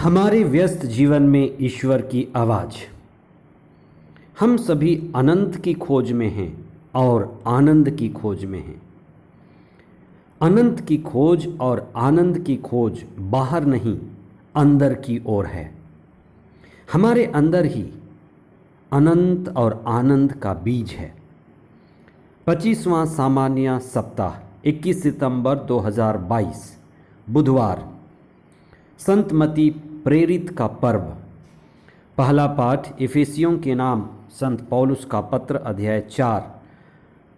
हमारे व्यस्त जीवन में ईश्वर की आवाज़। हम सभी अनंत की खोज में हैं और आनंद की खोज में हैं। अनंत की खोज और आनंद की खोज बाहर नहीं, अंदर की ओर है। हमारे अंदर ही अनंत और आनंद का बीज है। 25वां सामान्य सप्ताह 21 सितंबर 2022 बुधवार, संत मती प्रेरित का पर्व। पहला पाठ इफिसियों के नाम संत पौलुस का पत्र अध्याय 4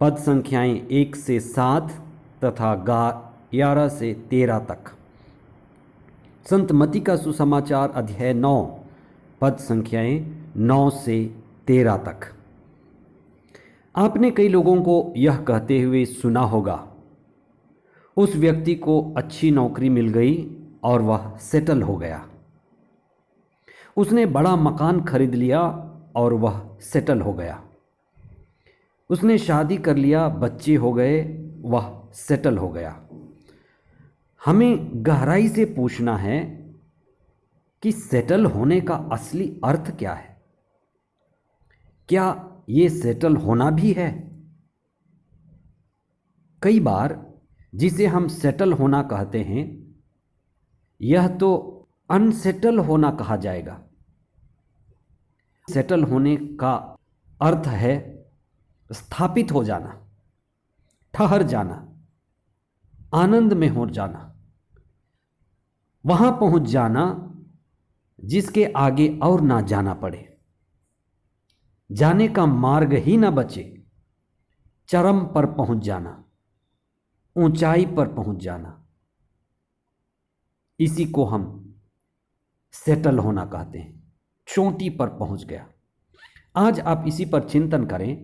पद संख्याएं 1 से 7 तथा 11 से 13 तक। संत मती का सुसमाचार अध्याय 9 पद संख्याएं 9 से 13 तक। आपने कई लोगों को यह कहते हुए सुना होगा, उस व्यक्ति को अच्छी नौकरी मिल गई और वह सेटल हो गया। उसने बड़ा मकान खरीद लिया और वह सेटल हो गया। उसने शादी कर लिया, बच्चे हो गए, वह सेटल हो गया। हमें गहराई से पूछना है कि सेटल होने का असली अर्थ क्या है? क्या ये सेटल होना भी है? कई बार जिसे हम सेटल होना कहते हैं, यह तो अनसेटल होना कहा जाएगा। सेटल होने का अर्थ है स्थापित हो जाना, ठहर जाना, आनंद में हो जाना, वहां पहुंच जाना जिसके आगे और ना जाना पड़े, जाने का मार्ग ही ना बचे, चरम पर पहुंच जाना, ऊंचाई पर पहुंच जाना। इसी को हम सेटल होना कहते हैं। चोटी पर पहुंच गया। आज आप इसी पर चिंतन करें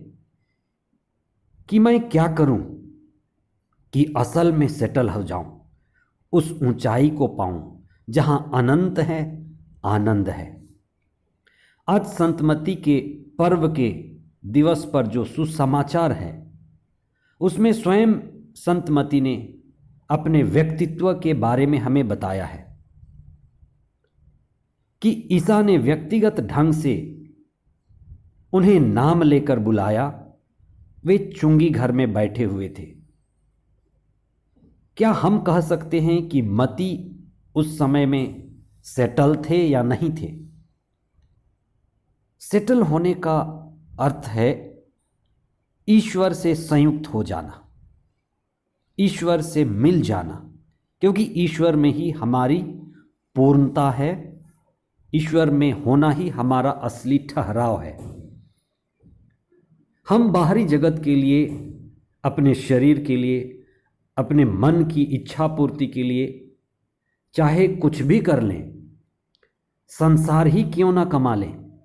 कि मैं क्या करूं कि असल में सेटल हो जाऊं, उस ऊंचाई को पाऊं जहां अनंत है, आनंद है। आज संतमती के पर्व के दिवस पर जो सुसमाचार है, उसमें स्वयं संतमती ने अपने व्यक्तित्व के बारे में हमें बताया है कि ईसा ने व्यक्तिगत ढंग से उन्हें नाम लेकर बुलाया। वे चुंगी घर में बैठे हुए थे। क्या हम कह सकते हैं कि मती उस समय में सेटल थे या नहीं थे? सेटल होने का अर्थ है ईश्वर से संयुक्त हो जाना, ईश्वर से मिल जाना, क्योंकि ईश्वर में ही हमारी पूर्णता है। ईश्वर में होना ही हमारा असली ठहराव है। हम बाहरी जगत के लिए, अपने शरीर के लिए, अपने मन की इच्छा पूर्ति के लिए चाहे कुछ भी कर लें, संसार ही क्यों ना कमा लें,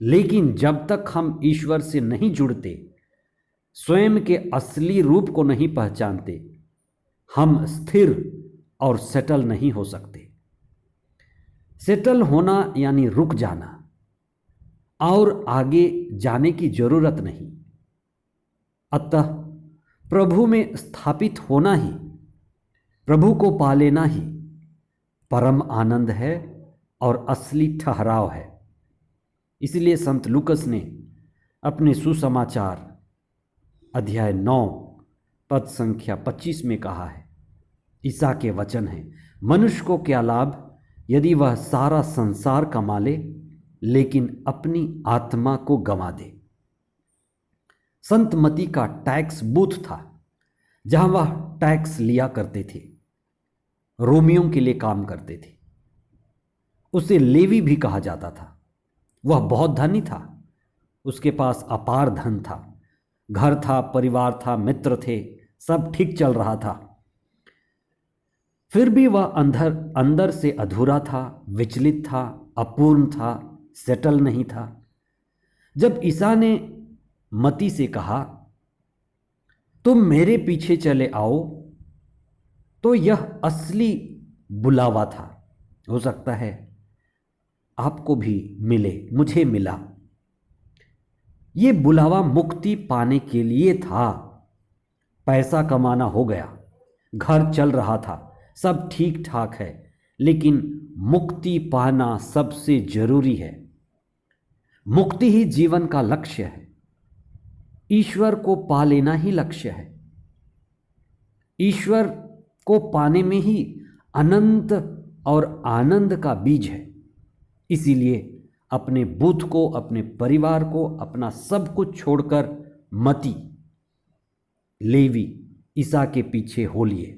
लेकिन जब तक हम ईश्वर से नहीं जुड़ते, स्वयं के असली रूप को नहीं पहचानते, हम स्थिर और सेटल नहीं हो सकते। सेटल होना यानी रुक जाना और आगे जाने की जरूरत नहीं। अतः प्रभु में स्थापित होना ही, प्रभु को पा लेना ही परम आनंद है और असली ठहराव है। इसलिए संत लूकस ने अपने सुसमाचार अध्याय 9 पद संख्या 25 में कहा है, ईसा के वचन हैं, मनुष्य को क्या लाभ यदि वह सारा संसार कमा ले लेकिन अपनी आत्मा को गंवा दे। संत मती का टैक्स बूथ था जहां वह टैक्स लिया करते थे, रोमियों के लिए काम करते थे। उसे लेवी भी कहा जाता था। वह बहुत धनी था, उसके पास अपार धन था, घर था, परिवार था, मित्र थे, सब ठीक चल रहा था। फिर भी वह अंदर से अधूरा था, विचलित था, अपूर्ण था, सेटल नहीं था। जब ईसा ने मती से कहा, तुम मेरे पीछे चले आओ, तो यह असली बुलावा था। हो सकता है आपको भी मिले, मुझे मिला। ये बुलावा मुक्ति पाने के लिए था। पैसा कमाना हो गया, घर चल रहा था, सब ठीक ठाक है, लेकिन मुक्ति पाना सबसे जरूरी है। मुक्ति ही जीवन का लक्ष्य है। ईश्वर को पा लेना ही लक्ष्य है। ईश्वर को पाने में ही अनंत और आनंद का बीज है। इसीलिए अपने बुद्ध को, अपने परिवार को, अपना सब कुछ छोड़कर मती, लेवी, ईसा के पीछे हो लिए।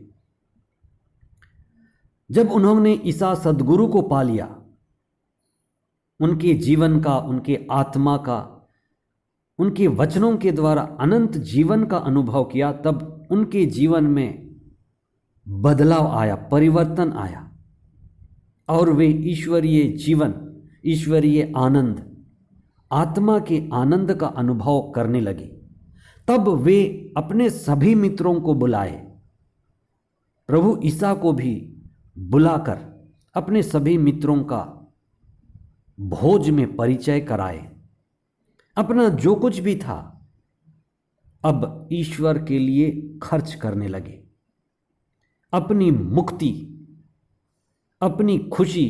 जब उन्होंने ईसा सद्गुरु को पा लिया, उनके जीवन का, उनके आत्मा का, उनके वचनों के द्वारा अनंत जीवन का अनुभव किया, तब उनके जीवन में बदलाव आया, परिवर्तन आया और वे ईश्वरीय जीवन, ईश्वरीय आनंद, आत्मा के आनंद का अनुभव करने लगे। तब वे अपने सभी मित्रों को बुलाए, प्रभु ईसा को भी बुलाकर अपने सभी मित्रों का भोज में परिचय कराए। अपना जो कुछ भी था अब ईश्वर के लिए खर्च करने लगे। अपनी मुक्ति, अपनी खुशी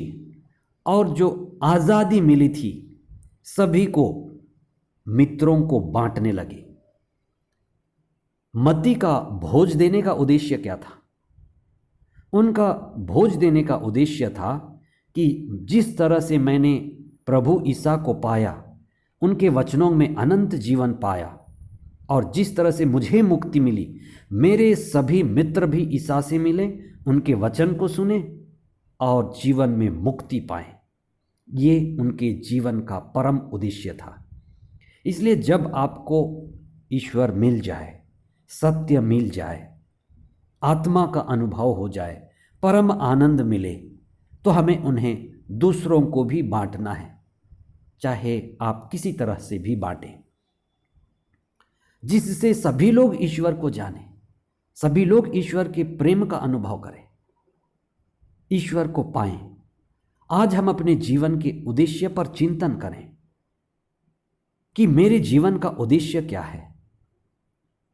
और जो आज़ादी मिली थी सभी को, मित्रों को बांटने लगे। मत्ती का भोज देने का उद्देश्य क्या था? उनका भोज देने का उद्देश्य था कि जिस तरह से मैंने प्रभु ईसा को पाया, उनके वचनों में अनंत जीवन पाया, और जिस तरह से मुझे मुक्ति मिली, मेरे सभी मित्र भी ईसा से मिले, उनके वचन को सुने और जीवन में मुक्ति पाए। ये उनके जीवन का परम उद्देश्य था। इसलिए जब आपको ईश्वर मिल जाए, सत्य मिल जाए, आत्मा का अनुभव हो जाए, परम आनंद मिले, तो हमें उन्हें दूसरों को भी बांटना है, चाहे आप किसी तरह से भी बांटें, जिससे सभी लोग ईश्वर को जानें, सभी लोग ईश्वर के प्रेम का अनुभव करें, ईश्वर को पाएं। आज हम अपने जीवन के उद्देश्य पर चिंतन करें कि मेरे जीवन का उद्देश्य क्या है,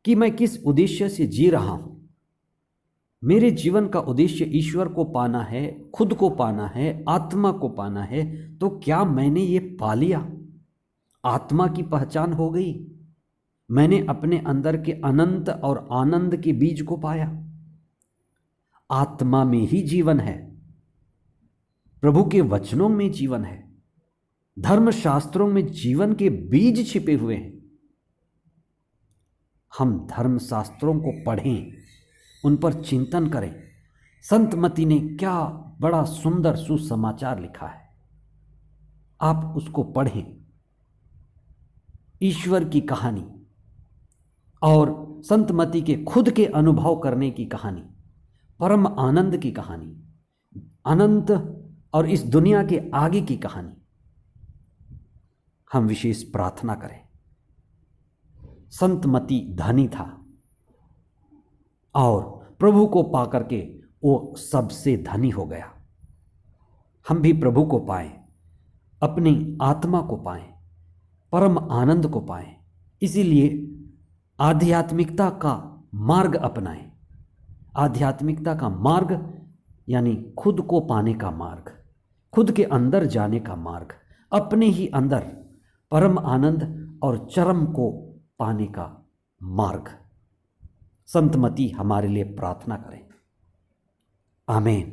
कि मैं किस उद्देश्य से जी रहा हूं। मेरे जीवन का उद्देश्य ईश्वर को पाना है, खुद को पाना है, आत्मा को पाना है। तो क्या मैंने ये पा लिया? आत्मा की पहचान हो गई, मैंने अपने अंदर के अनंत और आनंद के बीज को पाया। आत्मा में ही जीवन है, प्रभु के वचनों में जीवन है, धर्मशास्त्रों में जीवन के बीज छिपे हुए हैं। हम धर्मशास्त्रों को पढ़ें, उन पर चिंतन करें। संत मती ने क्या बड़ा सुंदर सुसमाचार लिखा है, आप उसको पढ़ें। ईश्वर की कहानी और संत मती के खुद के अनुभव करने की कहानी, परम आनंद की कहानी, अनंत और इस दुनिया के आगे की कहानी। हम विशेष प्रार्थना करें। संत मती धनी था और प्रभु को पाकर के वो सबसे धनी हो गया। हम भी प्रभु को पाएं, अपनी आत्मा को पाएं, परम आनंद को पाएं। इसीलिए आध्यात्मिकता का मार्ग अपनाएं। आध्यात्मिकता का मार्ग यानी खुद को पाने का मार्ग, खुद के अंदर जाने का मार्ग, अपने ही अंदर परम आनंद और चरम को पाने का मार्ग। संत मती हमारे लिए प्रार्थना करें। आमीन।